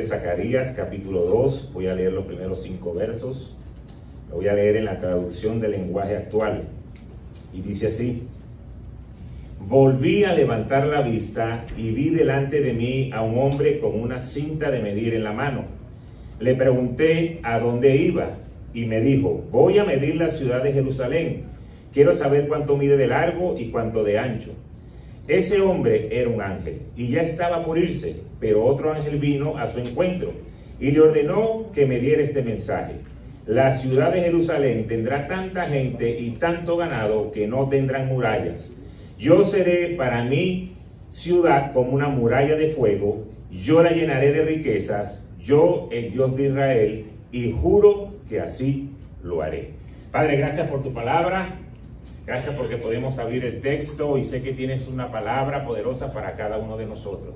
Zacarías, capítulo 2. Voy a leer los primeros 5 versos. Lo voy a leer en la traducción del lenguaje actual. Y dice así: volví a levantar la vista y vi delante de mí a un hombre con una cinta de medir en la mano. Le pregunté a dónde iba y me dijo: voy a medir la ciudad de Jerusalén. Quiero saber cuánto mide de largo y cuánto de ancho. Ese hombre era un ángel y ya estaba por irse, pero otro ángel vino a su encuentro y le ordenó que me diera este mensaje: la ciudad de Jerusalén tendrá tanta gente y tanto ganado que no tendrán murallas. Yo seré para mí ciudad como una muralla de fuego, yo la llenaré de riquezas, yo el Dios de Israel, y juro que así lo haré. Padre, gracias por tu palabra. Gracias porque podemos abrir el texto y sé que tienes una palabra poderosa para cada uno de nosotros.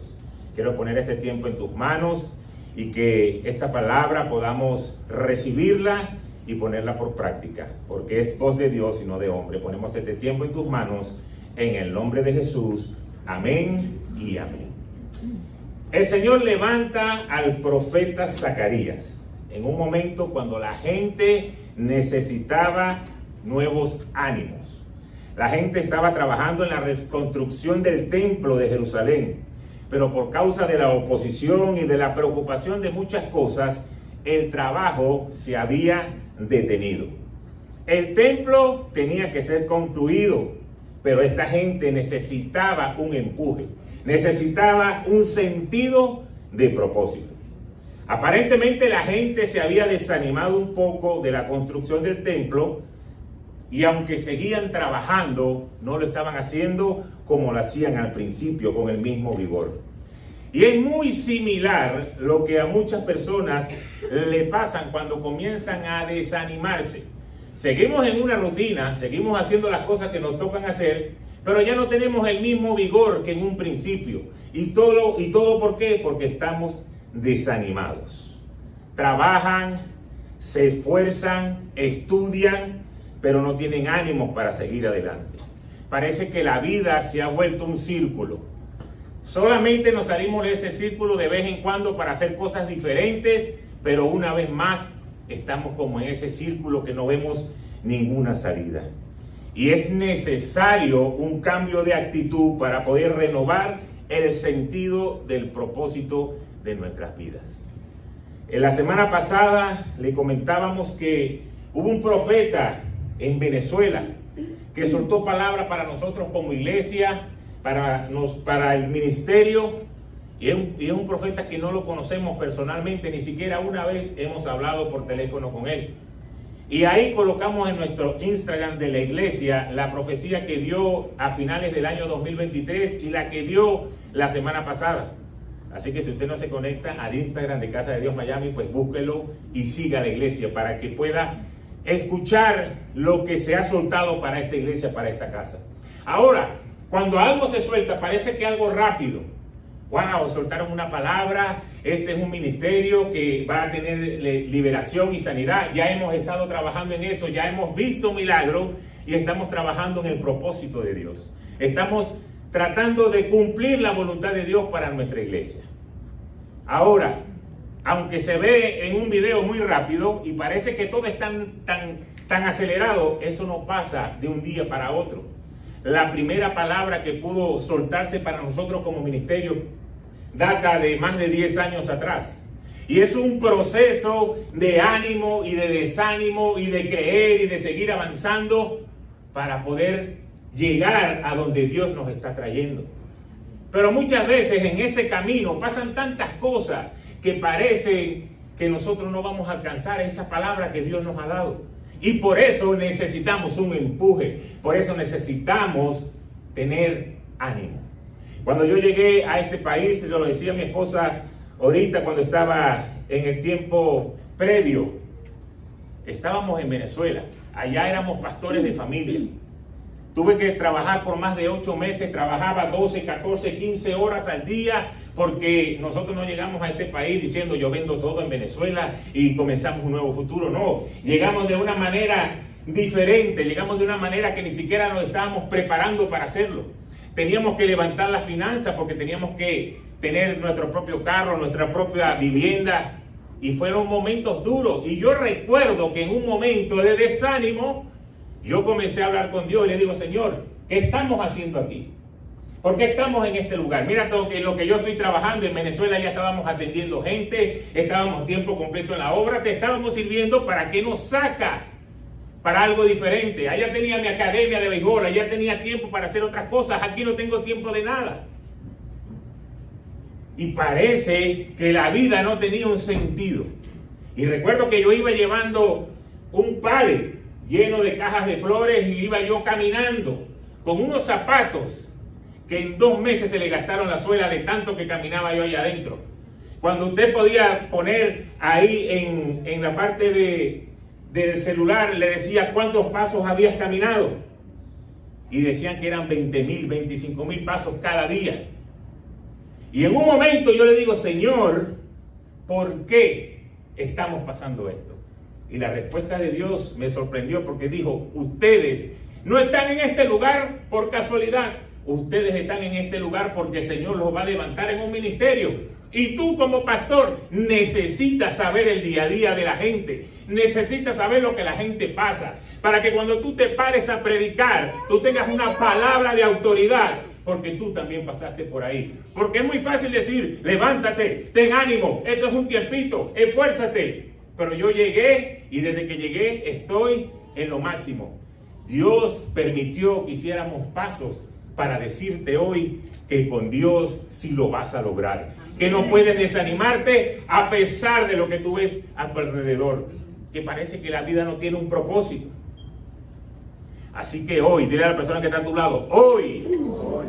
Quiero poner este tiempo en tus manos y que esta palabra podamos recibirla y ponerla por práctica, porque es voz de Dios y no de hombre. Ponemos este tiempo en tus manos en el nombre de Jesús. Amén y amén. El Señor levanta al profeta Zacarías en un momento cuando la gente necesitaba nuevos ánimos. La gente estaba trabajando en la reconstrucción del templo de Jerusalén, pero por causa de la oposición y de la preocupación de muchas cosas, el trabajo se había detenido. El templo tenía que ser concluido, pero esta gente necesitaba un empuje, necesitaba un sentido de propósito. Aparentemente la gente se había desanimado un poco de la construcción del templo, y aunque seguían trabajando, no lo estaban haciendo como lo hacían al principio, con el mismo vigor. Y es muy similar lo que a muchas personas le pasan cuando comienzan a desanimarse. Seguimos en una rutina, seguimos haciendo las cosas que nos tocan hacer, pero ya no tenemos el mismo vigor que en un principio. ¿Y todo por qué? Porque estamos desanimados. Trabajan, se esfuerzan, estudian, pero no tienen ánimos para seguir adelante. Parece que la vida se ha vuelto un círculo. Solamente nos salimos de ese círculo de vez en cuando para hacer cosas diferentes, pero una vez más estamos como en ese círculo que no vemos ninguna salida. Y es necesario un cambio de actitud para poder renovar el sentido del propósito de nuestras vidas. En la semana pasada le comentábamos que hubo un profeta en Venezuela que soltó palabra para nosotros como iglesia, para el ministerio, y es un profeta que no lo conocemos personalmente, ni siquiera una vez hemos hablado por teléfono con él. Y ahí colocamos en nuestro Instagram de la iglesia la profecía que dio a finales del año 2023 y la que dio la semana pasada. Así que si usted no se conecta al Instagram de Casa de Dios Miami, pues búsquelo y siga a la iglesia para que pueda escuchar lo que se ha soltado para esta iglesia, para esta casa. Ahora, cuando algo se suelta, parece que algo rápido. Wow, soltaron una palabra, este es un ministerio que va a tener liberación y sanidad. Ya hemos estado trabajando en eso, ya hemos visto milagros y estamos trabajando en el propósito de Dios. Estamos tratando de cumplir la voluntad de Dios para nuestra iglesia. Ahora, aunque se ve en un video muy rápido y parece que todo es tan acelerado, eso no pasa de un día para otro. La primera palabra que pudo soltarse para nosotros como ministerio data de más de 10 años atrás. Y es un proceso de ánimo y de desánimo y de creer y de seguir avanzando para poder llegar a donde Dios nos está trayendo. Pero muchas veces en ese camino pasan tantas cosas que parece que nosotros no vamos a alcanzar esa palabra que Dios nos ha dado. Y por eso necesitamos un empuje, por eso necesitamos tener ánimo. Cuando yo llegué a este país, yo lo decía a mi esposa ahorita cuando estaba en el tiempo previo, estábamos en Venezuela, allá éramos pastores de familia. Tuve que trabajar por más de 8 meses, trabajaba 12, 14, 15 horas al día, porque nosotros no llegamos a este país diciendo yo vendo todo en Venezuela y comenzamos un nuevo futuro. No, llegamos de una manera diferente, llegamos de una manera que ni siquiera nos estábamos preparando para hacerlo. Teníamos que levantar las finanzas porque teníamos que tener nuestro propio carro, nuestra propia vivienda. Y fueron momentos duros. Y yo recuerdo que en un momento de desánimo, yo comencé a hablar con Dios y le digo, Señor, ¿qué estamos haciendo aquí? ¿Por qué estamos en este lugar? Mira todo que lo que yo estoy trabajando en Venezuela, ya estábamos atendiendo gente, estábamos tiempo completo en la obra, te estábamos sirviendo. ¿Para qué nos sacas? Para algo diferente. Allá tenía mi academia de béisbol, allá tenía tiempo para hacer otras cosas, aquí no tengo tiempo de nada. Y parece que la vida no tenía un sentido. Y recuerdo que yo iba llevando un pallet lleno de cajas de flores y iba yo caminando con unos zapatos que en 2 meses se le gastaron la suela de tanto que caminaba yo allá adentro. Cuando usted podía poner ahí en la parte del celular, le decía cuántos pasos habías caminado. Y decían que eran 20,000, 25,000 pasos cada día. Y en un momento yo le digo, Señor, ¿por qué estamos pasando esto? Y la respuesta de Dios me sorprendió porque dijo, ustedes no están en este lugar por casualidad. Ustedes están en este lugar porque el Señor los va a levantar en un ministerio. Y tú como pastor necesitas saber el día a día de la gente. Necesitas saber lo que la gente pasa. Para que cuando tú te pares a predicar, tú tengas una palabra de autoridad. Porque tú también pasaste por ahí. Porque es muy fácil decir, levántate, ten ánimo, esto es un tiempito, esfuérzate. Pero yo llegué y desde que llegué estoy en lo máximo. Dios permitió que hiciéramos pasos para decirte hoy que con Dios sí lo vas a lograr. Que no puedes desanimarte a pesar de lo que tú ves a tu alrededor. Que parece que la vida no tiene un propósito. Así que hoy, dile a la persona que está a tu lado, hoy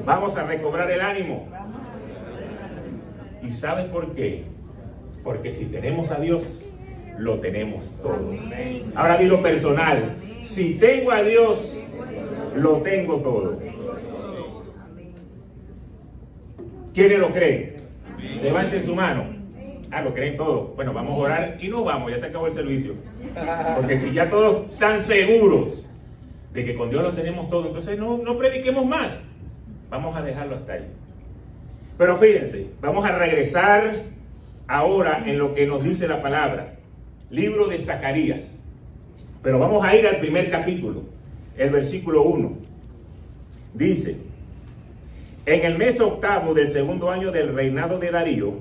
vamos a recobrar el ánimo. ¿Y sabes por qué? Porque si tenemos a Dios, lo tenemos todo. Ahora dilo personal, si tengo a Dios, lo tengo todo. ¿Quiénes lo creen? Levanten su mano. Lo creen todos. Bueno, vamos a orar y nos vamos, ya se acabó el servicio. Porque si ya todos están seguros de que con Dios lo tenemos todo, entonces no prediquemos más. Vamos a dejarlo hasta ahí. Pero fíjense, vamos a regresar ahora en lo que nos dice la palabra. Libro de Zacarías. Pero vamos a ir al primer capítulo, el versículo 1. Dice, en el mes 8º del 2º año del reinado de Darío,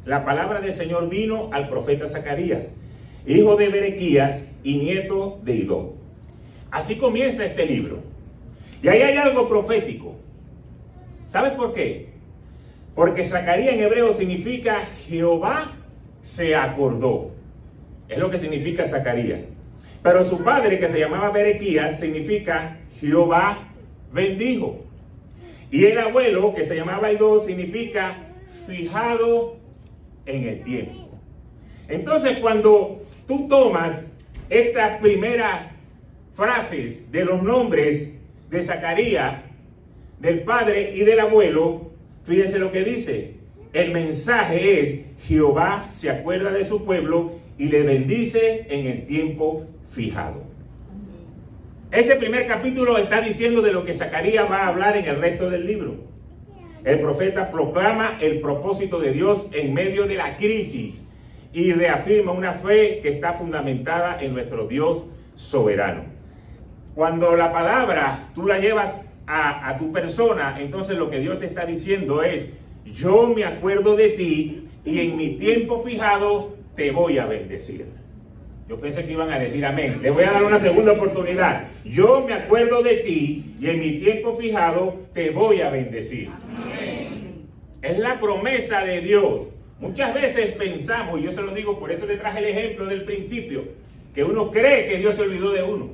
la palabra del Señor vino al profeta Zacarías, hijo de Berequías y nieto de Idó. Así comienza este libro. Y ahí hay algo profético. ¿Sabes por qué? Porque Zacarías en hebreo significa Jehová se acordó. Es lo que significa Zacarías. Pero su padre, que se llamaba Berequías, significa Jehová bendijo. Y el abuelo, que se llamaba Idó, significa fijado en el tiempo. Entonces, cuando tú tomas estas primeras frases de los nombres de Zacarías, del padre y del abuelo, fíjense lo que dice. El mensaje es, Jehová se acuerda de su pueblo y le bendice en el tiempo fijado. Ese primer capítulo está diciendo de lo que Zacarías va a hablar en el resto del libro. El profeta proclama el propósito de Dios en medio de la crisis y reafirma una fe que está fundamentada en nuestro Dios soberano. Cuando la palabra tú la llevas a tu persona, entonces lo que Dios te está diciendo es, yo me acuerdo de ti y en mi tiempo fijado te voy a bendecir. Yo pensé que iban a decir amén. Les voy a dar una segunda oportunidad. Yo me acuerdo de ti y en mi tiempo fijado te voy a bendecir. Amén. Es la promesa de Dios. Muchas veces pensamos, y yo se lo digo, por eso te traje el ejemplo del principio, que uno cree que Dios se olvidó de uno.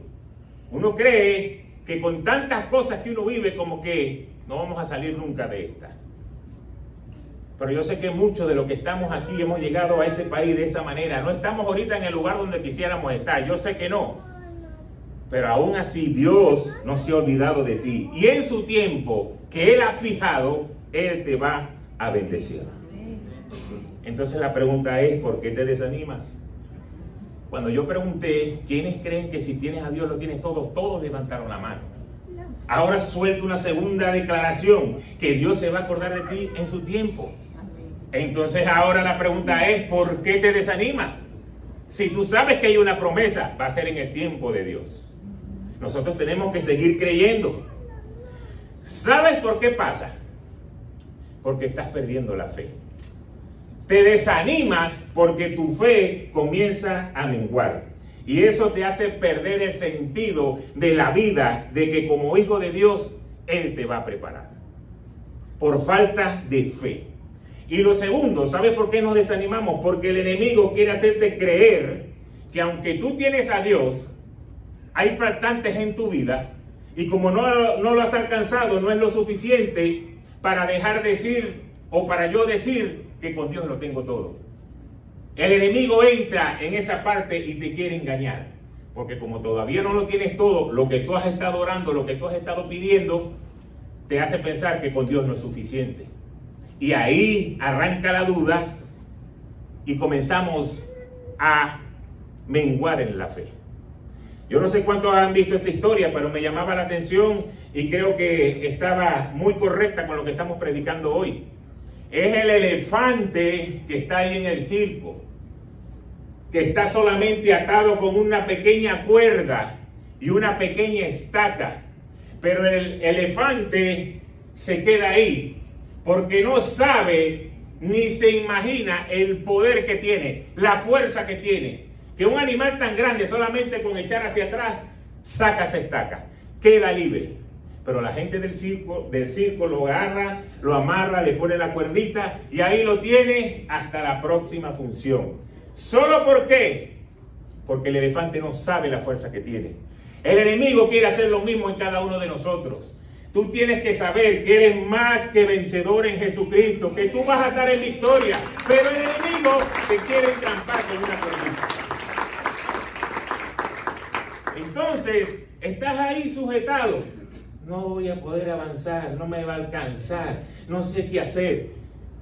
Uno cree que con tantas cosas que uno vive, como que no vamos a salir nunca de esta. Pero yo sé que muchos de los que estamos aquí hemos llegado a este país de esa manera. No estamos ahorita en el lugar donde quisiéramos estar. Yo sé que no. Pero aún así Dios no se ha olvidado de ti. Y en su tiempo que Él ha fijado, Él te va a bendecir. Entonces la pregunta es, ¿por qué te desanimas? Cuando yo pregunté, ¿quiénes creen que si tienes a Dios lo tienes todo? Todos levantaron la mano. Ahora suelto una segunda declaración, que Dios se va a acordar de ti en su tiempo. Entonces ahora la pregunta es, ¿por qué te desanimas? Si tú sabes que hay una promesa, va a ser en el tiempo de Dios. Nosotros tenemos que seguir creyendo. ¿Sabes por qué pasa? Porque estás perdiendo la fe. Te desanimas porque tu fe comienza a menguar. Y eso te hace perder el sentido de la vida, de que como hijo de Dios, Él te va a preparar. Por falta de fe. Y lo segundo, ¿sabes por qué nos desanimamos? Porque el enemigo quiere hacerte creer que aunque tú tienes a Dios, hay faltantes en tu vida, y como no lo has alcanzado, no es lo suficiente para dejar decir, o para yo decir que con Dios lo tengo todo. El enemigo entra en esa parte y te quiere engañar, porque como todavía no lo tienes todo, lo que tú has estado orando, lo que tú has estado pidiendo, te hace pensar que con Dios no es suficiente. Y ahí arranca la duda y comenzamos a menguar en la fe. Yo no sé cuántos han visto esta historia, pero me llamaba la atención y creo que estaba muy correcta con lo que estamos predicando hoy. Es el elefante que está ahí en el circo, que está solamente atado con una pequeña cuerda y una pequeña estaca. Pero el elefante se queda ahí porque no sabe ni se imagina el poder que tiene, la fuerza que tiene. Que un animal tan grande solamente con echar hacia atrás saca esa estaca, queda libre. Pero la gente del circo lo agarra, lo amarra, le pone la cuerdita y ahí lo tiene hasta la próxima función. ¿Solo por qué? Porque el elefante no sabe la fuerza que tiene. El enemigo quiere hacer lo mismo en cada uno de nosotros. Tú tienes que saber que eres más que vencedor en Jesucristo, que tú vas a estar en victoria, pero el enemigo te quiere entrampar con una cuerdita. Entonces, estás ahí sujetado. No voy a poder avanzar, no me va a alcanzar, no sé qué hacer.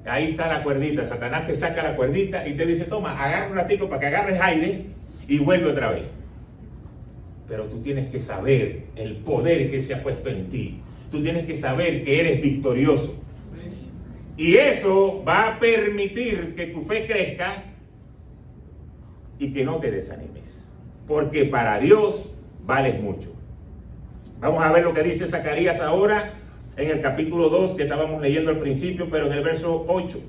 Ahí está la cuerdita. Satanás te saca la cuerdita y te dice, toma, agarra un ratico para que agarres aire y vuelve otra vez. Pero tú tienes que saber el poder que se ha puesto en ti. Tú tienes que saber que eres victorioso. Y eso va a permitir que tu fe crezca y que no te desanimes. Porque para Dios vales mucho. Vamos a ver lo que dice Zacarías ahora en el capítulo 2 que estábamos leyendo al principio, pero en el verso 8.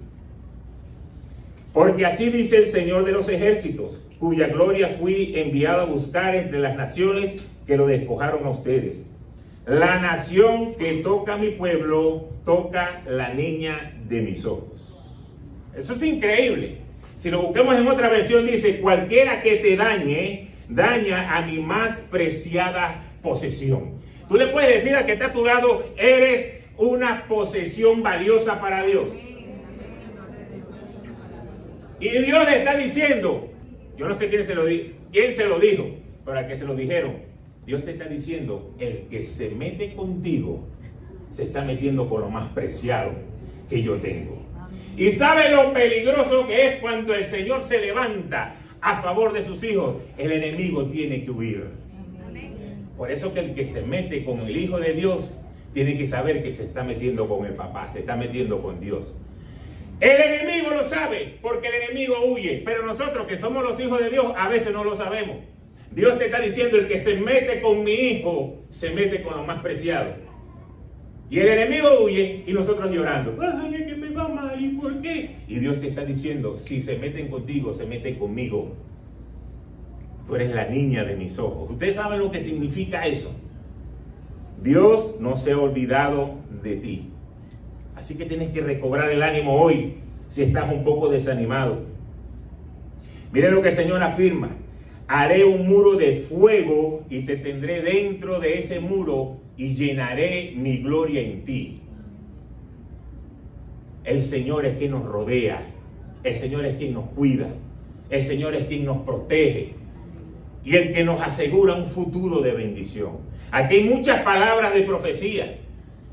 Porque así dice el Señor de los ejércitos, cuya gloria fui enviado a buscar entre las naciones que lo despojaron a ustedes. La nación que toca a mi pueblo, toca la niña de mis ojos. Eso es increíble. Si lo buscamos en otra versión, dice, cualquiera que te dañe, daña a mi más preciada posesión. Tú le puedes decir al que está a tu lado, eres una posesión valiosa para Dios. Y Dios le está diciendo, yo no sé quién se lo dijo, pero al que se lo dijeron, Dios te está diciendo, el que se mete contigo, se está metiendo con lo más preciado que yo tengo. Y sabe lo peligroso que es cuando el Señor se levanta a favor de sus hijos, el enemigo tiene que huir. Por eso que el que se mete con el Hijo de Dios, tiene que saber que se está metiendo con el papá, se está metiendo con Dios. El enemigo lo sabe, porque el enemigo huye, pero nosotros que somos los hijos de Dios, a veces no lo sabemos. Dios te está diciendo, el que se mete con mi hijo, se mete con lo más preciado. Y el enemigo huye y nosotros llorando. Ay, es que me va mal, ¿y por qué? Y Dios te está diciendo, si se meten contigo, se meten conmigo. Tú eres la niña de mis ojos. Ustedes saben lo que significa eso. Dios no se ha olvidado de ti. Así que tienes que recobrar el ánimo hoy, si estás un poco desanimado. Miren lo que el Señor afirma. Haré un muro de fuego y te tendré dentro de ese muro y llenaré mi gloria en ti. El Señor es quien nos rodea. El Señor es quien nos cuida. El Señor es quien nos protege. Y el que nos asegura un futuro de bendición. Aquí hay muchas palabras de profecía.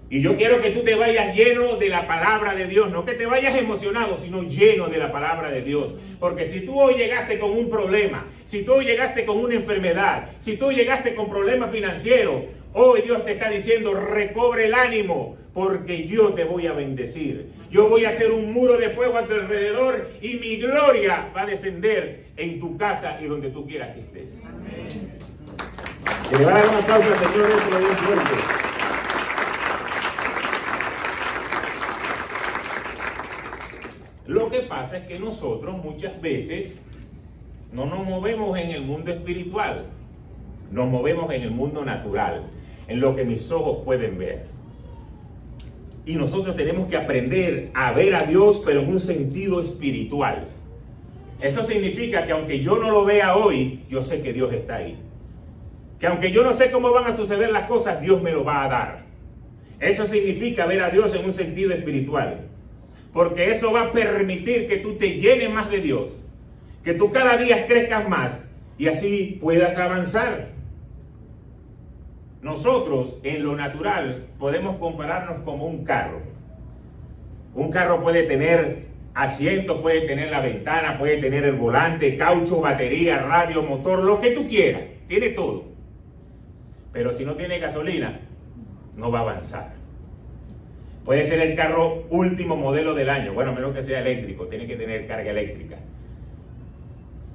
Y yo quiero que tú te vayas lleno de la palabra de Dios. No que te vayas emocionado, sino lleno de la palabra de Dios. Porque si tú hoy llegaste con un problema, si tú hoy llegaste con una enfermedad, si tú llegaste con problemas financieros, Hoy Dios te está diciendo, recobre el ánimo, porque yo te voy a bendecir. Yo voy a hacer un muro de fuego a tu alrededor y mi gloria va a descender en tu casa y donde tú quieras que estés. Amén. Que le va a dar un aplauso al Señor, eso lo bien fuerte. Lo que pasa es que nosotros muchas veces no nos movemos en el mundo espiritual, nos movemos en el mundo natural, en lo que mis ojos pueden ver. Y nosotros tenemos que aprender a ver a Dios, pero en un sentido espiritual. Eso significa que aunque yo no lo vea hoy, yo sé que Dios está ahí. Que aunque yo no sé cómo van a suceder las cosas, Dios me lo va a dar. Eso significa ver a Dios en un sentido espiritual. Porque eso va a permitir que tú te llenes más de Dios. Que tú cada día crezcas más y así puedas avanzar. Nosotros en lo natural podemos compararnos como un carro. Un carro puede tener asientos, puede tener la ventana, puede tener el volante, caucho, batería, radio, motor, lo que tú quieras. Tiene todo. Pero si no tiene gasolina, no va a avanzar. Puede ser el carro último modelo del año. Bueno, menos que sea eléctrico, tiene que tener carga eléctrica.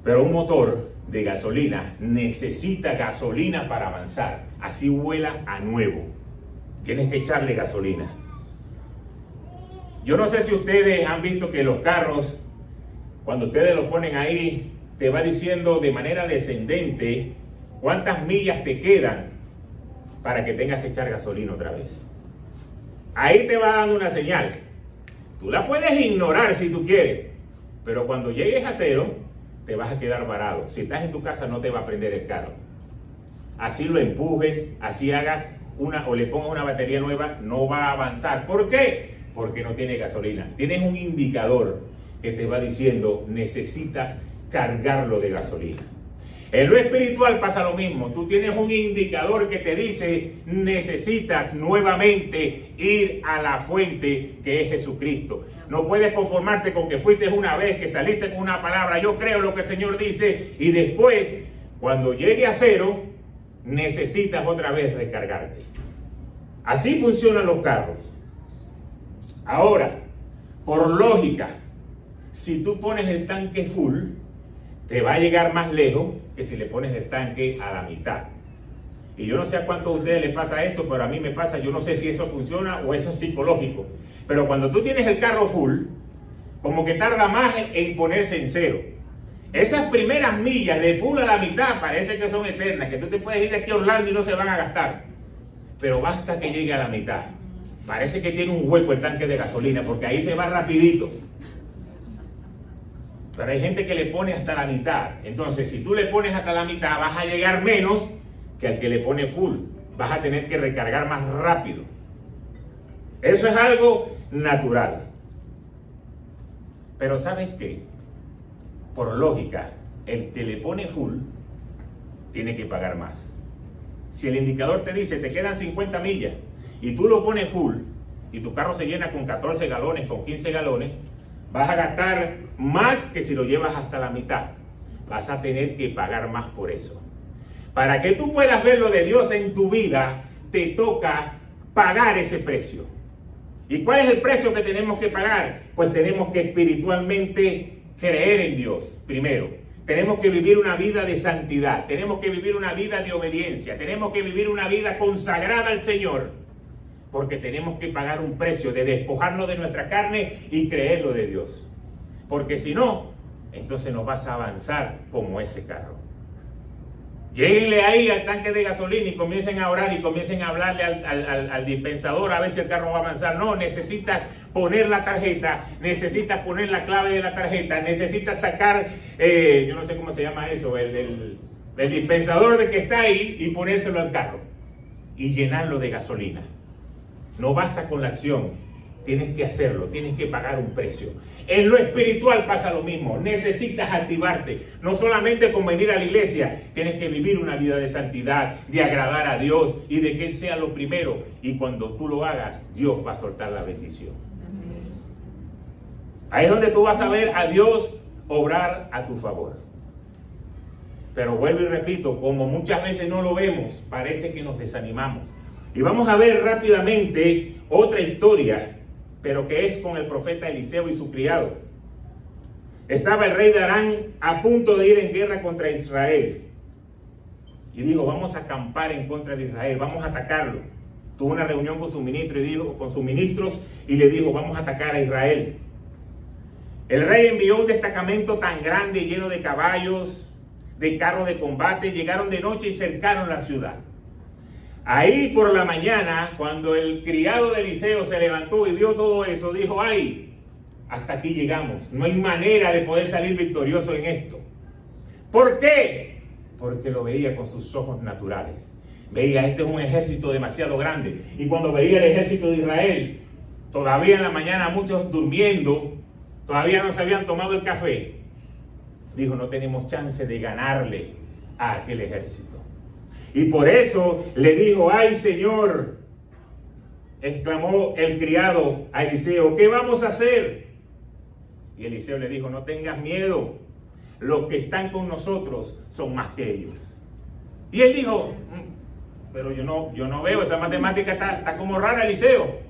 Pero un motor de gasolina necesita gasolina para avanzar. Así vuela a nuevo. Tienes que echarle gasolina. Yo no sé si ustedes han visto que los carros, cuando ustedes lo ponen ahí, te va diciendo de manera descendente cuántas millas te quedan para que tengas que echar gasolina otra vez. Ahí te va dando una señal. Tú la puedes ignorar si tú quieres, pero cuando llegues a cero, te vas a quedar varado. Si estás en tu casa, no te va a prender el carro. Así lo empujes, así hagas una o le pongas una batería nueva, no va a avanzar. ¿Por qué? Porque no tiene gasolina. Tienes un indicador que te va diciendo, necesitas cargarlo de gasolina. En lo espiritual pasa lo mismo. Tú tienes un indicador que te dice, necesitas nuevamente ir a la fuente que es Jesucristo. No puedes conformarte con que fuiste una vez, que saliste con una palabra, yo creo lo que el Señor dice, y después, cuando llegue a cero, necesitas otra vez recargarte. Así funcionan los carros. Ahora, por lógica, si tú pones el tanque full, te va a llegar más lejos que si le pones el tanque a la mitad. Y yo no sé a cuántos de ustedes les pasa esto, pero a mí me pasa, yo no sé si eso funciona o eso es psicológico. Pero cuando tú tienes el carro full, como que tarda más en ponerse en cero. Esas primeras millas de full a la mitad parece que son eternas, que tú te puedes ir de aquí a Orlando y no se van a gastar. Pero basta que llegue a la mitad. Parece que tiene un hueco el tanque de gasolina, porque ahí se va rapidito. Pero hay gente que le pone hasta la mitad. Entonces, si tú le pones hasta la mitad, vas a llegar menos que al que le pone full. Vas a tener que recargar más rápido. Eso es algo natural. Pero ¿sabes qué? Por lógica, el que le pone full tiene que pagar más. Si el indicador te dice, te quedan 50 millas, y tú lo pones full, y tu carro se llena con 14 galones, con 15 galones, vas a gastar más que si lo llevas hasta la mitad. Vas a tener que pagar más por eso. Para que tú puedas ver lo de Dios en tu vida, te toca pagar ese precio. ¿Y cuál es el precio que tenemos que pagar? Pues tenemos que espiritualmente creer en Dios primero. Tenemos que vivir una vida de santidad. Tenemos que vivir una vida de obediencia. Tenemos que vivir una vida consagrada al Señor. Porque tenemos que pagar un precio de despojarnos de nuestra carne y creer lo de Dios. Porque si no, entonces no vas a avanzar como ese carro. Lléguenle ahí al tanque de gasolina y comiencen a orar y comiencen a hablarle al dispensador a ver si el carro va a avanzar. No, necesitas poner la tarjeta, necesitas poner la clave de la tarjeta, necesitas sacar, yo no sé cómo se llama eso, el dispensador de que está ahí y ponérselo al carro y llenarlo de gasolina. No basta con la acción, tienes que hacerlo, tienes que pagar un precio. En lo espiritual pasa lo mismo, necesitas activarte, no solamente con venir a la iglesia, tienes que vivir una vida de santidad, de agradar a Dios y de que Él sea lo primero. Y cuando tú lo hagas, Dios va a soltar la bendición. Ahí es donde tú vas a ver a Dios obrar a tu favor. Pero vuelvo y repito, como muchas veces no lo vemos, parece que nos desanimamos. Y vamos a ver rápidamente otra historia, pero que es con el profeta Eliseo y su criado. Estaba el rey de Aram a punto de ir en guerra contra Israel. Y dijo, vamos a acampar en contra de Israel, vamos a atacarlo. Tuvo una reunión con sus ministros y le dijo, vamos a atacar a Israel. El rey envió un destacamento tan grande, lleno de caballos, de carros de combate. Llegaron de noche y cercaron la ciudad. Ahí por la mañana, cuando el criado de Eliseo se levantó y vio todo eso, dijo, ay, hasta aquí llegamos. No hay manera de poder salir victorioso en esto. ¿Por qué? Porque lo veía con sus ojos naturales. Veía, este es un ejército demasiado grande. Y cuando veía el ejército de Israel, todavía en la mañana muchos durmiendo, todavía no se habían tomado el café, dijo, no tenemos chance de ganarle a aquel ejército. Y por eso le dijo, ay Señor, exclamó el criado a Eliseo, ¿qué vamos a hacer? Y Eliseo le dijo, no tengas miedo, los que están con nosotros son más que ellos. Y él dijo, pero yo no veo, esa matemática está como rara, Eliseo.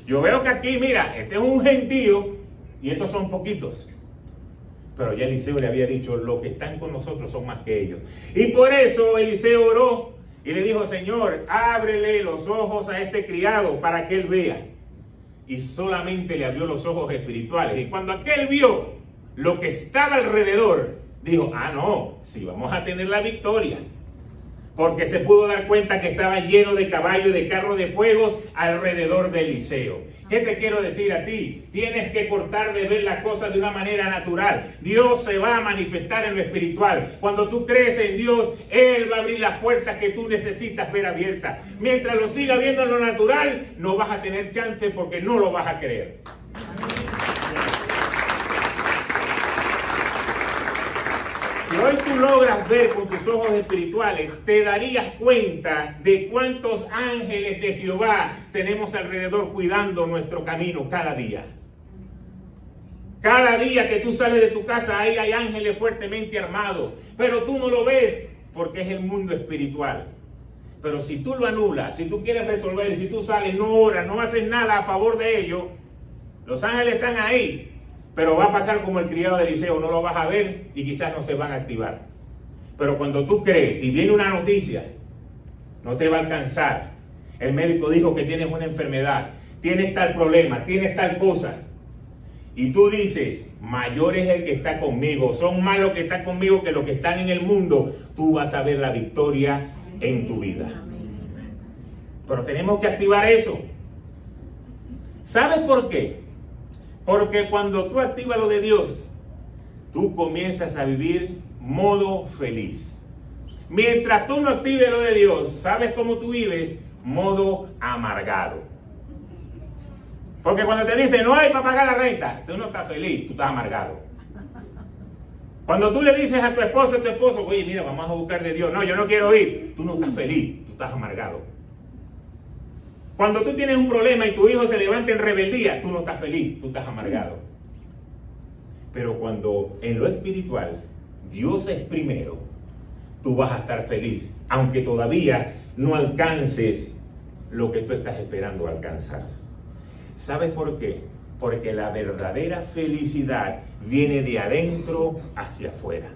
Yo veo que aquí, mira, este es un gentío y estos son poquitos. Pero ya Eliseo le había dicho, los que están con nosotros son más que ellos. Y por eso Eliseo oró y le dijo, Señor, ábrele los ojos a este criado para que él vea. Y solamente le abrió los ojos espirituales. Y cuando aquel vio lo que estaba alrededor, dijo, ah, no, sí, vamos a tener la victoria. Porque se pudo dar cuenta que estaba lleno de caballos y de carros de fuego alrededor de Eliseo. ¿Qué te quiero decir a ti? Tienes que cortar de ver las cosas de una manera natural. Dios se va a manifestar en lo espiritual. Cuando tú crees en Dios, Él va a abrir las puertas que tú necesitas ver abiertas. Mientras lo sigas viendo en lo natural, no vas a tener chance porque no lo vas a creer. Si hoy tú logras ver con tus ojos espirituales, te darías cuenta de cuántos ángeles de Jehová tenemos alrededor cuidando nuestro camino cada día. Cada día que tú sales de tu casa, ahí hay ángeles fuertemente armados, pero tú no lo ves porque es el mundo espiritual. Pero si tú lo anulas, si tú quieres resolver, si tú sales, no oras, no haces nada a favor de ello, los ángeles están ahí. Pero va a pasar como el criado de Eliseo, no lo vas a ver y quizás no se van a activar. Pero cuando tú crees y viene una noticia, no te va a alcanzar. El médico dijo que tienes una enfermedad, tienes tal problema, tienes tal cosa. Y tú dices, mayor es el que está conmigo, son más los que están conmigo que los que están en el mundo. Tú vas a ver la victoria en tu vida. Pero tenemos que activar eso. ¿Sabes por qué? Porque cuando tú activas lo de Dios, tú comienzas a vivir modo feliz. Mientras tú no actives lo de Dios, ¿sabes cómo tú vives? Modo amargado. Porque cuando te dicen, no hay para pagar la renta, tú no estás feliz, tú estás amargado. Cuando tú le dices a tu esposo, oye, mira, vamos a buscar de Dios. No, yo no quiero ir. Tú no estás feliz, tú estás amargado. Cuando tú tienes un problema y tu hijo se levanta en rebeldía, tú no estás feliz, tú estás amargado. Pero cuando en lo espiritual Dios es primero, tú vas a estar feliz, aunque todavía no alcances lo que tú estás esperando alcanzar. ¿Sabes por qué? Porque la verdadera felicidad viene de adentro hacia afuera.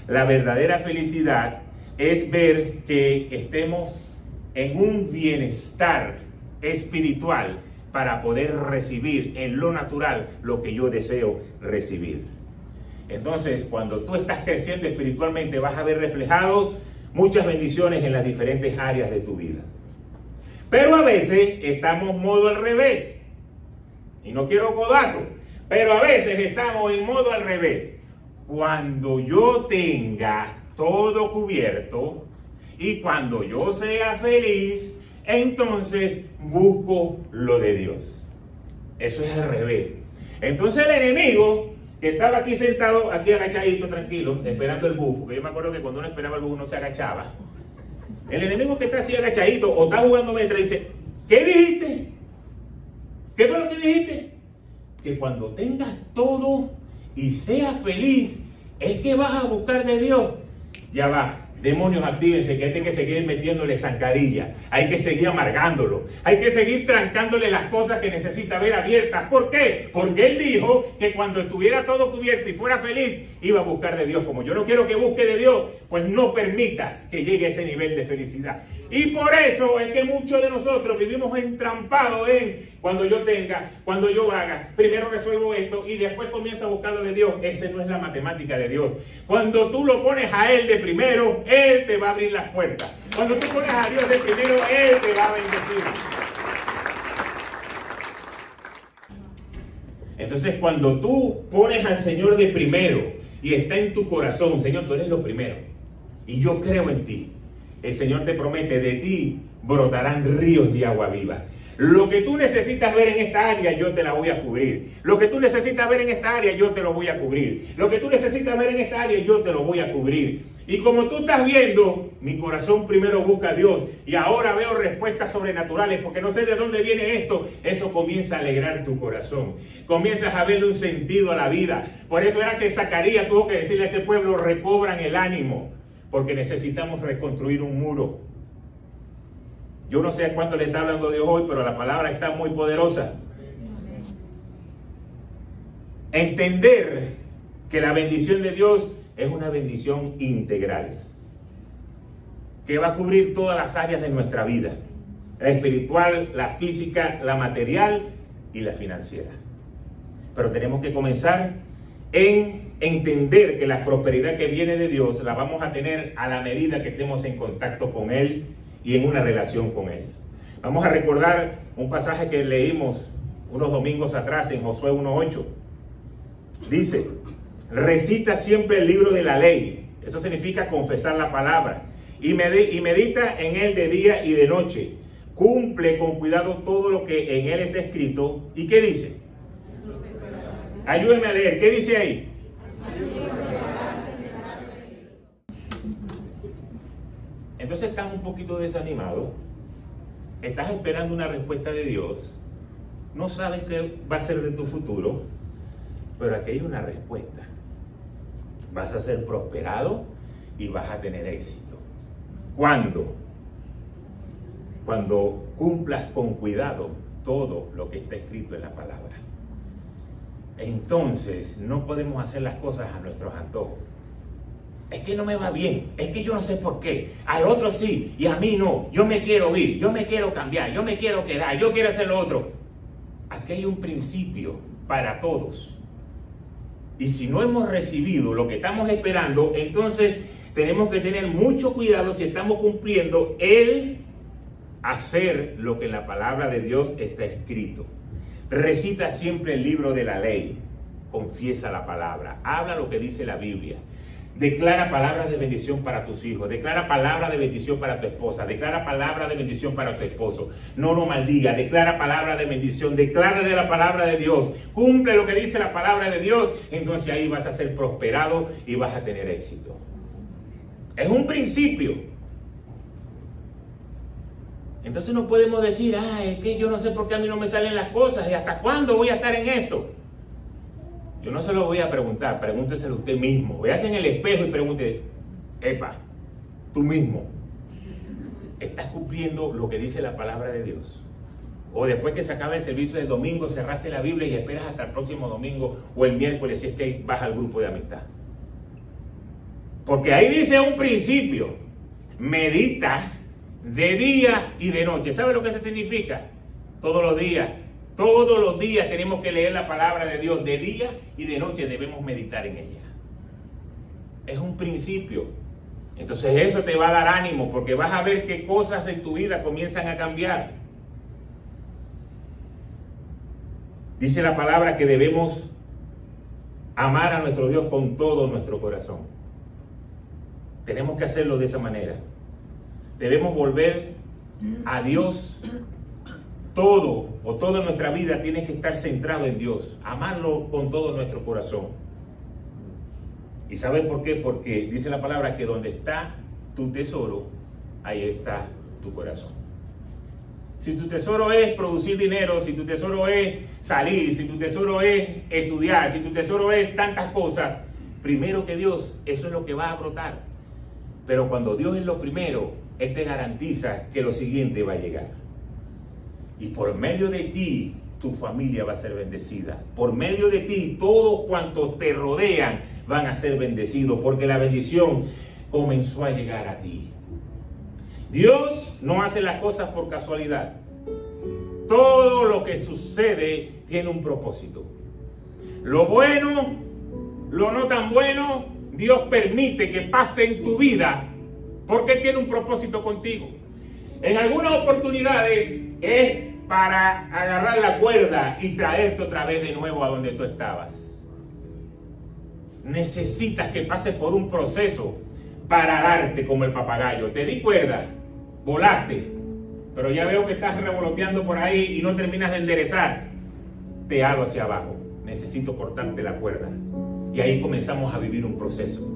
La verdadera felicidad es ver que estemos en un bienestar espiritual para poder recibir en lo natural lo que yo deseo recibir. Entonces, cuando tú estás creciendo espiritualmente, vas a ver reflejados muchas bendiciones en las diferentes áreas de tu vida. Pero a veces estamos modo al revés. Y no quiero codazo, pero a veces estamos en modo al revés. Cuando yo tenga todo cubierto y cuando yo sea feliz, entonces busco lo de Dios. Eso es al revés. Entonces el enemigo que estaba aquí sentado, aquí agachadito, tranquilo, esperando el bus, porque yo me acuerdo que cuando uno esperaba el bus uno se agachaba. El enemigo que está así agachadito o está jugando mientras dice, ¿qué dijiste? ¿Qué fue lo que dijiste? Que cuando tengas todo y seas feliz, es que vas a buscar de Dios. Ya va. Demonios, actívense, que hay que seguir metiéndole zancadilla, hay que seguir amargándolo, hay que seguir trancándole las cosas que necesita ver abiertas. ¿Por qué? Porque él dijo que cuando estuviera todo cubierto y fuera feliz, iba a buscar de Dios. Como yo no quiero que busque de Dios, pues no permitas que llegue a ese nivel de felicidad. Y por eso es que muchos de nosotros vivimos entrampados en cuando yo tenga, cuando yo haga, primero resuelvo esto y después comienzo a buscar lo de Dios. Esa no es la matemática de Dios. Cuando tú lo pones a Él de primero, Él te va a abrir las puertas. Cuando tú pones a Dios de primero, Él te va a bendecir. Entonces, cuando tú pones al Señor de primero y está en tu corazón, Señor, tú eres lo primero y yo creo en ti, el Señor te promete, de ti brotarán ríos de agua viva. Lo que tú necesitas ver en esta área, yo te la voy a cubrir. Lo que tú necesitas ver en esta área, yo te lo voy a cubrir. Lo que tú necesitas ver en esta área, yo te lo voy a cubrir. Y como tú estás viendo, mi corazón primero busca a Dios y ahora veo respuestas sobrenaturales porque no sé de dónde viene esto. Eso comienza a alegrar tu corazón. Comienzas a verle un sentido a la vida. Por eso era que Zacarías tuvo que decirle a ese pueblo, recobran el ánimo, porque necesitamos reconstruir un muro. Yo no sé a cuánto le está hablando Dios hoy, pero la palabra está muy poderosa. Entender que la bendición de Dios es una bendición integral, que va a cubrir todas las áreas de nuestra vida. La espiritual, la física, la material y la financiera. Pero tenemos que comenzar en entender que la prosperidad que viene de Dios la vamos a tener a la medida que estemos en contacto con Él y en una relación con Él. Vamos a recordar un pasaje que leímos unos domingos atrás en Josué 1:8. Dice, recita siempre el libro de la ley. Eso significa confesar la palabra. Y medita en él de día y de noche. Cumple con cuidado todo lo que en él está escrito. ¿Y qué dice? Ayúdenme a leer. ¿Qué dice ahí? Entonces estás un poquito desanimado, estás esperando una respuesta de Dios, no sabes qué va a ser de tu futuro, pero aquí hay una respuesta. Vas a ser prosperado y vas a tener éxito. ¿Cuándo? Cuando cumplas con cuidado todo lo que está escrito en la palabra. Entonces no podemos hacer las cosas a nuestros antojos. Es que no me va bien, es que yo no sé por qué, al otro sí y a mí no, yo me quiero ir, yo me quiero cambiar, yo me quiero quedar, yo quiero hacer lo otro. Aquí hay un principio para todos. Y si no hemos recibido lo que estamos esperando, entonces tenemos que tener mucho cuidado si estamos cumpliendo el hacer lo que en la palabra de Dios está escrito. Recita siempre el libro de la ley, confiesa la palabra, habla lo que dice la Biblia. Declara palabras de bendición para tus hijos. Declara palabra de bendición para tu esposa. Declara palabra de bendición para tu esposo. No lo maldiga. Declara palabra de bendición. Declara de la palabra de Dios. Cumple lo que dice la palabra de Dios. Entonces ahí vas a ser prosperado y vas a tener éxito. Es un principio. Entonces no podemos decir, es que yo no sé por qué a mí no me salen las cosas y hasta cuándo voy a estar en esto. Yo no se lo voy a preguntar, pregúnteselo usted mismo. Véase en el espejo y pregunte, epa, tú mismo, ¿estás cumpliendo lo que dice la palabra de Dios? O después que se acabe el servicio del domingo, cerraste la Biblia y esperas hasta el próximo domingo o el miércoles si es que vas al grupo de amistad. Porque ahí dice un principio, medita de día y de noche. ¿Sabe lo que eso significa? Todos los días. Todos los días tenemos que leer la palabra de Dios. De día y de noche debemos meditar en ella. Es un principio. Entonces eso te va a dar ánimo porque vas a ver qué cosas en tu vida comienzan a cambiar. Dice la palabra que debemos amar a nuestro Dios con todo nuestro corazón. Tenemos que hacerlo de esa manera. Debemos volver a Dios. Toda nuestra vida tiene que estar centrado en Dios. Amarlo con todo nuestro corazón. ¿Y saben por qué? Porque dice la palabra que donde está tu tesoro, ahí está tu corazón. Si tu tesoro es producir dinero, si tu tesoro es salir, si tu tesoro es estudiar, si tu tesoro es tantas cosas, primero que Dios, eso es lo que va a brotar. Pero cuando Dios es lo primero, Él te garantiza que lo siguiente va a llegar. Y por medio de ti, tu familia va a ser bendecida. Por medio de ti, todos cuantos te rodean van a ser bendecidos, porque la bendición comenzó a llegar a ti. Dios no hace las cosas por casualidad. Todo lo que sucede tiene un propósito. Lo bueno, lo no tan bueno, Dios permite que pase en tu vida porque tiene un propósito contigo. En algunas oportunidades es para agarrar la cuerda y traerte otra vez de nuevo a donde tú estabas. Necesitas que pases por un proceso para darte como el papagayo. Te di cuerda, volaste, pero ya veo que estás revoloteando por ahí y no terminas de enderezar. Te hago hacia abajo. Necesito cortarte la cuerda. Y ahí comenzamos a vivir un proceso.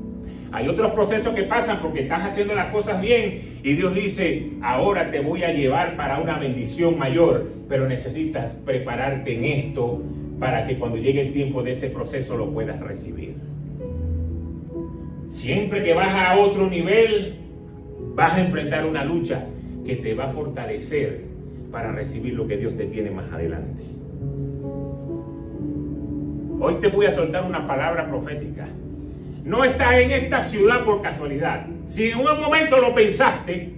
Hay otros procesos que pasan porque estás haciendo las cosas bien y Dios dice, ahora te voy a llevar para una bendición mayor, pero necesitas prepararte en esto para que cuando llegue el tiempo de ese proceso lo puedas recibir. Siempre que vas a otro nivel, vas a enfrentar una lucha que te va a fortalecer para recibir lo que Dios te tiene más adelante. Hoy te voy a soltar una palabra profética. No estás en esta ciudad por casualidad. Si en un momento lo pensaste,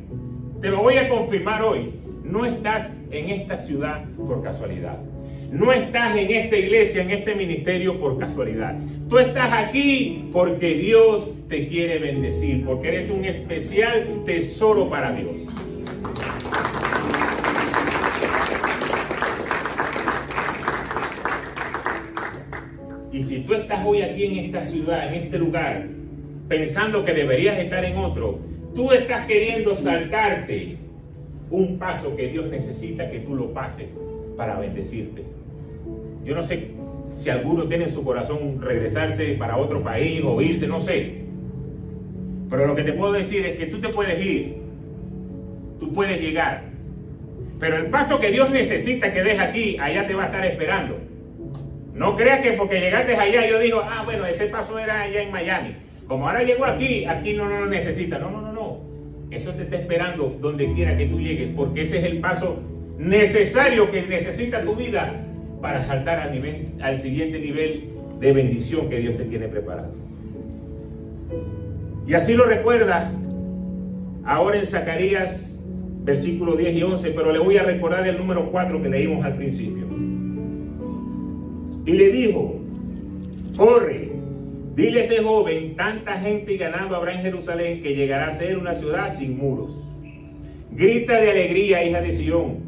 te lo voy a confirmar hoy. No estás en esta ciudad por casualidad. No estás en esta iglesia, en este ministerio por casualidad. Tú estás aquí porque Dios te quiere bendecir, porque eres un especial tesoro para Dios. Y si tú estás hoy aquí en esta ciudad, en este lugar, pensando que deberías estar en otro, tú estás queriendo saltarte un paso que Dios necesita que tú lo pases para bendecirte. Yo no sé si alguno tiene en su corazón regresarse para otro país o irse, no sé. Pero lo que te puedo decir es que tú te puedes ir, tú puedes llegar. Pero el paso que Dios necesita que des aquí, allá te va a estar esperando. No creas que porque llegaste allá, yo digo, bueno, ese paso era allá en Miami. Como ahora llegó aquí no lo necesita. No. Eso te está esperando donde quiera que tú llegues, porque ese es el paso necesario que necesita tu vida para saltar al siguiente nivel de bendición que Dios te tiene preparado. Y así lo recuerda ahora en Zacarías, versículos 10 y 11, pero le voy a recordar el número 4 que leímos al principio. Y le dijo, corre, dile a ese joven, tanta gente y ganado habrá en Jerusalén que llegará a ser una ciudad sin muros. Grita de alegría, hija de Sión.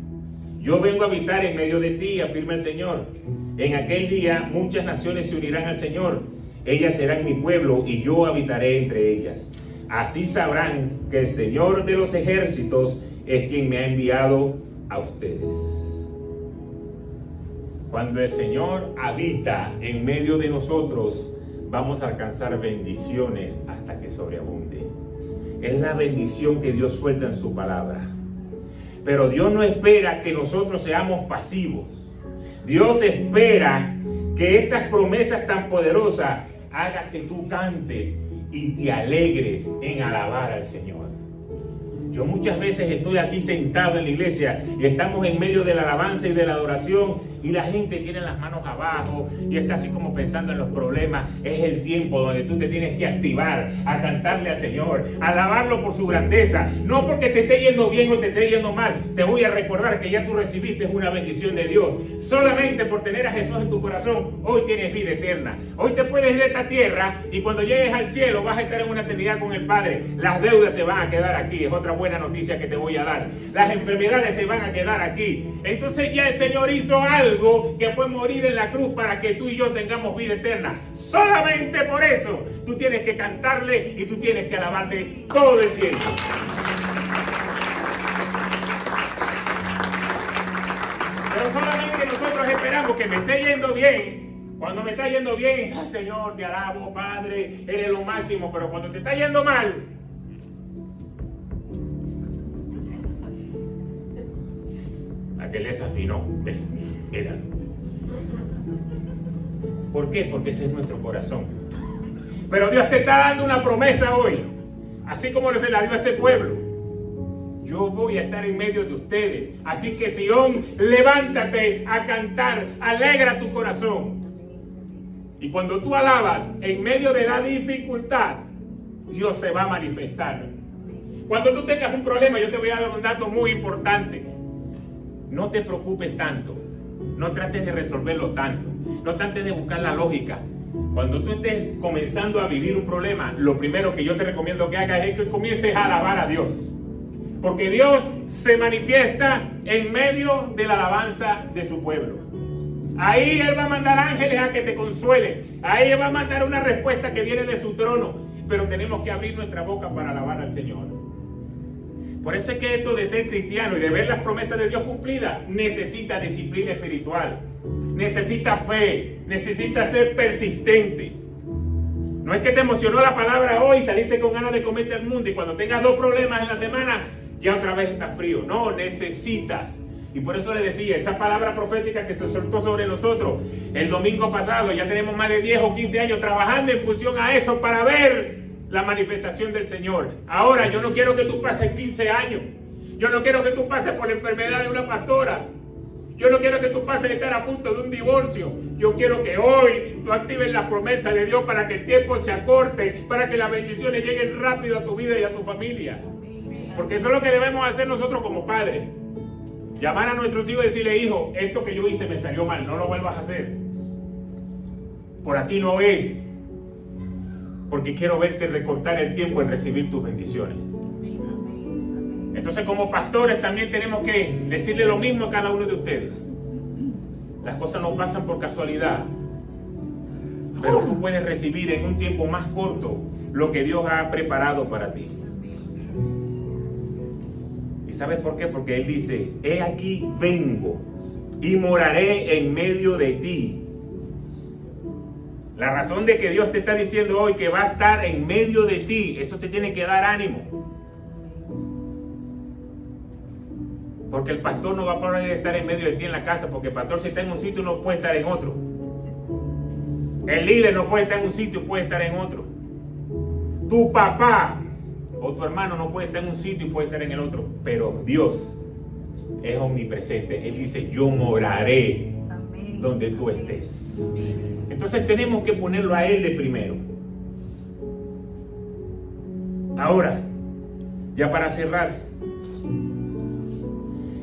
Yo vengo a habitar en medio de ti, afirma el Señor. En aquel día muchas naciones se unirán al Señor. Ellas serán mi pueblo y yo habitaré entre ellas. Así sabrán que el Señor de los ejércitos es quien me ha enviado a ustedes. Cuando el Señor habita en medio de nosotros, vamos a alcanzar bendiciones hasta que sobreabunde. Es la bendición que Dios suelta en su palabra. Pero Dios no espera que nosotros seamos pasivos. Dios espera que estas promesas tan poderosas hagan que tú cantes y te alegres en alabar al Señor. Yo muchas veces estoy aquí sentado en la iglesia y estamos en medio de la alabanza y de la adoración y la gente tiene las manos abajo y está así como pensando en los problemas. Es el tiempo donde tú te tienes que activar a cantarle al Señor, a alabarlo por su grandeza, no porque te esté yendo bien o te esté yendo mal. Te voy a recordar que ya tú recibiste una bendición de Dios. Solamente por tener a Jesús en tu corazón, hoy tienes vida eterna. Hoy te puedes ir de esta tierra y cuando llegues al cielo vas a estar en una eternidad con el Padre. Las deudas se van a quedar aquí, es otra buena noticia que te voy a dar. Las enfermedades se van a quedar aquí. Entonces ya el Señor hizo algo que fue morir en la cruz para que tú y yo tengamos vida eterna. Solamente por eso tú tienes que cantarle y tú tienes que alabarle todo el tiempo. Pero solamente nosotros esperamos que me esté yendo bien. Cuando me está yendo bien, Señor, te alabo, Padre, eres lo máximo. Pero cuando te está yendo mal, aquel desafinó. Mira. ¿Por qué? Porque ese es nuestro corazón. Pero Dios te está dando una promesa hoy. así como se la dio a ese pueblo. Yo voy a estar en medio de ustedes. Así que Sión, levántate a cantar, alegra tu corazón. Y cuando tú alabas en medio de la dificultad, Dios se va a manifestar. Cuando tú tengas un problema, yo te voy a dar un dato muy importante. No te preocupes tanto. No trates de resolverlo tanto. No trates de buscar la lógica. Cuando tú estés comenzando a vivir un problema, lo primero que yo te recomiendo que hagas es que comiences a alabar a Dios. Porque Dios se manifiesta en medio de la alabanza de su pueblo. Ahí Él va a mandar ángeles a que te consuelen. Ahí Él va a mandar una respuesta que viene de su trono. Pero tenemos que abrir nuestra boca para alabar al Señor. Por eso es que esto de ser cristiano y de ver las promesas de Dios cumplidas necesita disciplina espiritual. Necesita fe. Necesita ser persistente. No es que te emocionó la palabra hoy y saliste con ganas de comerte al mundo y cuando tengas 2 problemas en la semana ya otra vez está frío. No, necesitas. Y por eso le decía, esa palabra profética que se soltó sobre nosotros el domingo pasado, ya tenemos más de 10 o 15 años trabajando en función a eso para ver la manifestación del Señor. Ahora, yo no quiero que tú pases 15 años. Yo no quiero que tú pases por la enfermedad de una pastora. Yo no quiero que tú pases a estar a punto de un divorcio. Yo quiero que hoy tú actives la promesa de Dios para que el tiempo se acorte, para que las bendiciones lleguen rápido a tu vida y a tu familia. Porque eso es lo que debemos hacer nosotros como padres. Llamar a nuestros hijos y decirle, hijo, esto que yo hice me salió mal, no lo vuelvas a hacer. Por aquí no es. Porque quiero verte recortar el tiempo en recibir tus bendiciones. Entonces, como pastores también tenemos que decirle lo mismo a cada uno de ustedes. Las cosas no pasan por casualidad. Pero tú puedes recibir en un tiempo más corto lo que Dios ha preparado para ti. ¿Y sabes por qué? Porque Él dice, he aquí vengo y moraré en medio de ti. La razón de que Dios te está diciendo hoy que va a estar en medio de ti, eso te tiene que dar ánimo. Porque el pastor no va a poder estar en medio de ti en la casa, porque el pastor si está en un sitio no puede estar en otro. El líder no puede estar en un sitio, puede estar en otro. Tu papá o tu hermano no puede estar en un sitio y puede estar en el otro. Pero Dios es omnipresente. Él dice, yo moraré donde tú estés. Entonces tenemos que ponerlo a Él de primero. Ahora, ya para cerrar,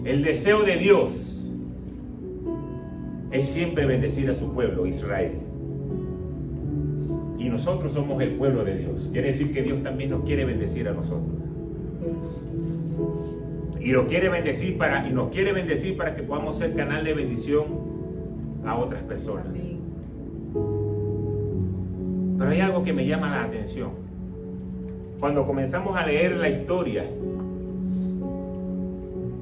el deseo de Dios es siempre bendecir a su pueblo, Israel. Y nosotros somos el pueblo de Dios. Quiere decir que Dios también nos quiere bendecir a nosotros. Y nos quiere bendecir para que podamos ser canal de bendición a otras personas. Pero hay algo que me llama la atención. Cuando comenzamos a leer la historia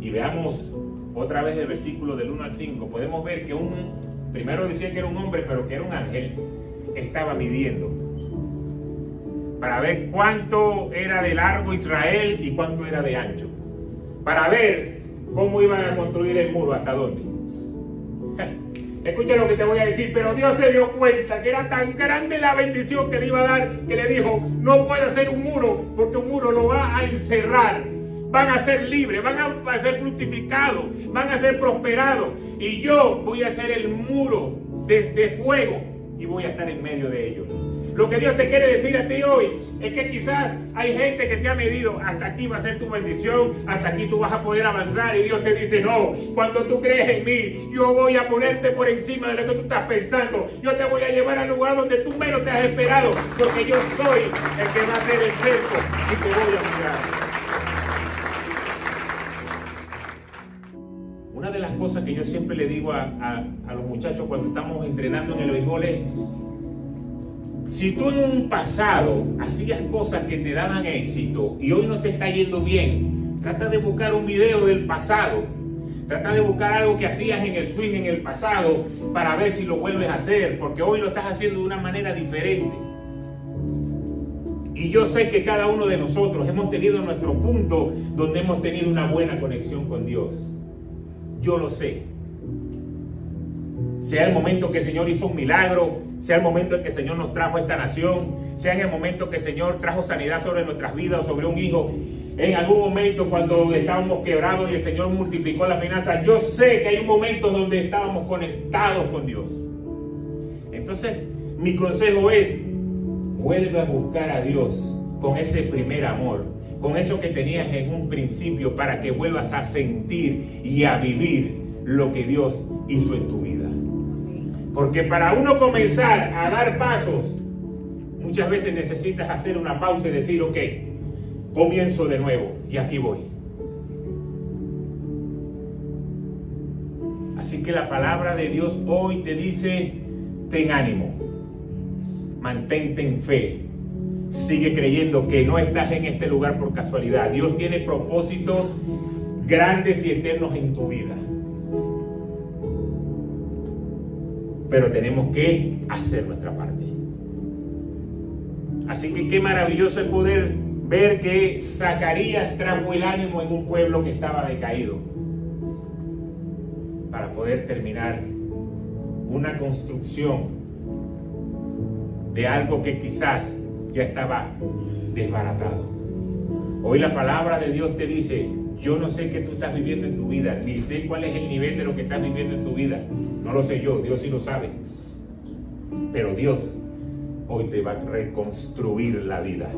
y veamos otra vez el versículo del 1 al 5, podemos ver que primero decía que era un hombre, pero que era un ángel, estaba midiendo para ver cuánto era de largo Israel y cuánto era de ancho, para ver cómo iban a construir el muro, hasta dónde. Escucha lo que te voy a decir, pero Dios se dio cuenta que era tan grande la bendición que le iba a dar, que le dijo, no puede hacer un muro, porque un muro lo va a encerrar. Van a ser libres, van a ser fructificados, van a ser prosperados. Y yo voy a hacer el muro de fuego y voy a estar en medio de ellos. Lo que Dios te quiere decir a ti hoy es que quizás hay gente que te ha medido, hasta aquí va a ser tu bendición, hasta aquí tú vas a poder avanzar, y Dios te dice, no, cuando tú crees en mí, yo voy a ponerte por encima de lo que tú estás pensando, yo te voy a llevar al lugar donde tú menos te has esperado, porque yo soy el que va a hacer el cerco y te voy a cuidar. Una de las cosas que yo siempre le digo a los muchachos cuando estamos entrenando en el béisbol es, si tú en un pasado hacías cosas que te daban éxito y hoy no te está yendo bien, trata de buscar un video del pasado. Trata de buscar algo que hacías en el swing en el pasado para ver si lo vuelves a hacer, porque hoy lo estás haciendo de una manera diferente. Y yo sé que cada uno de nosotros hemos tenido nuestro punto donde hemos tenido una buena conexión con Dios. Yo lo sé. sea el momento que el Señor hizo un milagro, sea el momento en que el Señor nos trajo a esta nación, sea en el momento que el Señor trajo sanidad sobre nuestras vidas o sobre un hijo, en algún momento cuando estábamos quebrados y el Señor multiplicó las finanzas. Yo sé que hay un momento donde estábamos conectados con Dios. Entonces, mi consejo es, vuelve a buscar a Dios con ese primer amor, con eso que tenías en un principio, para que vuelvas a sentir y a vivir lo que Dios hizo en tu vida. Porque para uno comenzar a dar pasos, muchas veces necesitas hacer una pausa y decir, ok, comienzo de nuevo y aquí voy. Así que la palabra de Dios hoy te dice, ten ánimo, mantente en fe, sigue creyendo que no estás en este lugar por casualidad. Dios tiene propósitos grandes y eternos en tu vida. Pero tenemos que hacer nuestra parte. Así que qué maravilloso es poder ver que Zacarías trajo el ánimo en un pueblo que estaba decaído, para poder terminar una construcción de algo que quizás ya estaba desbaratado. Hoy la palabra de Dios te dice, yo no sé qué tú estás viviendo en tu vida, ni sé cuál es el nivel de lo que estás viviendo en tu vida. No lo sé yo, Dios sí lo sabe. Pero Dios hoy te va a reconstruir la vida.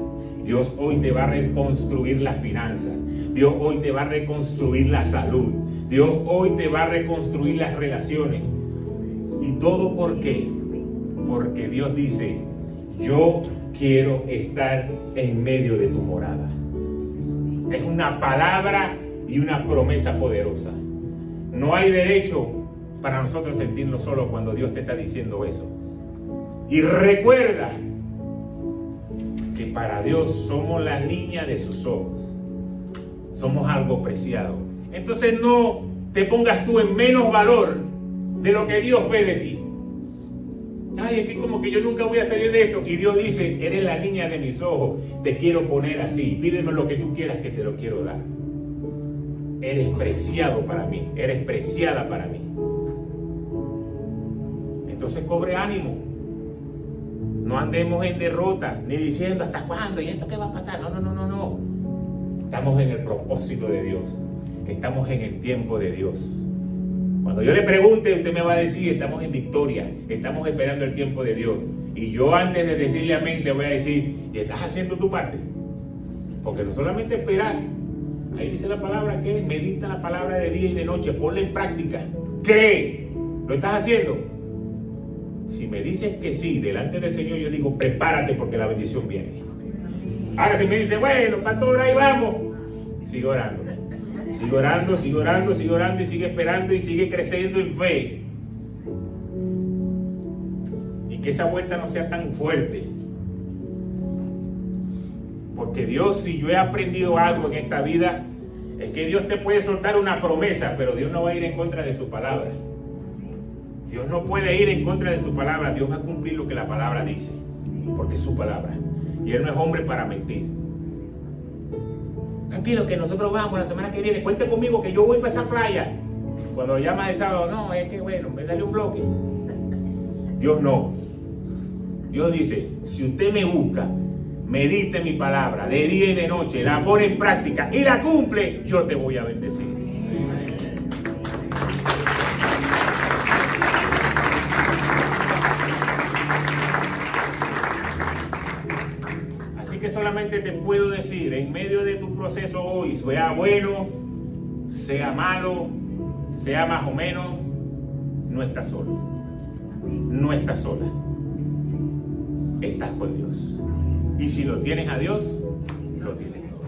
Dios hoy te va a reconstruir las finanzas. Dios hoy te va a reconstruir la salud. Dios hoy te va a reconstruir las relaciones. ¿Y todo por qué? Porque Dios dice, yo quiero estar en medio de tu morada. Es una palabra y una promesa poderosa. No hay derecho para nosotros sentirnos solos cuando Dios te está diciendo eso. Y recuerda que para Dios somos la niña de sus ojos. Somos algo preciado. Entonces no te pongas tú en menos valor de lo que Dios ve de ti. Ay, es que como que yo nunca voy a salir de esto. Y Dios dice, eres la niña de mis ojos, te quiero poner así, pídeme lo que tú quieras que te lo quiero dar. Eres preciado para mí, eres preciada para mí. Entonces cobre ánimo. No andemos en derrota, ni diciendo hasta cuándo y esto qué va a pasar. No. Estamos en el propósito de Dios. Estamos en el tiempo de Dios. Cuando yo le pregunte, usted me va a decir, estamos en victoria, estamos esperando el tiempo de Dios. Y yo antes de decirle amén, le voy a decir, ¿y estás haciendo tu parte? Porque no solamente esperar. Ahí dice la palabra que medita la palabra de día y de noche, ponla en práctica. ¿Qué? ¿Lo estás haciendo? Si me dices que sí, delante del Señor, yo digo, prepárate porque la bendición viene. Ahora si me dice, bueno, pastor, ahí vamos, sigo orando. Sigue orando, sigue orando, sigue orando y sigue esperando y sigue creciendo en fe. Y que esa vuelta no sea tan fuerte. Porque Dios, si yo he aprendido algo en esta vida, es que Dios te puede soltar una promesa, pero Dios no va a ir en contra de su palabra. Dios no puede ir en contra de su palabra. Dios va a cumplir lo que la palabra dice, porque es su palabra. Y Él no es hombre para mentir. Tranquilo, que nosotros vamos la semana que viene. Cuente conmigo que yo voy para esa playa. Cuando llama el sábado, no, es que bueno, me salió un bloque. Dios no. Dios dice, si usted me busca, medite mi palabra de día y de noche, la pone en práctica y la cumple, yo te voy a bendecir. Que solamente te puedo decir, en medio de tu proceso hoy, sea bueno, sea malo, sea más o menos, no estás solo. No estás sola. Estás con Dios. Y si lo tienes a Dios, lo tienes todo.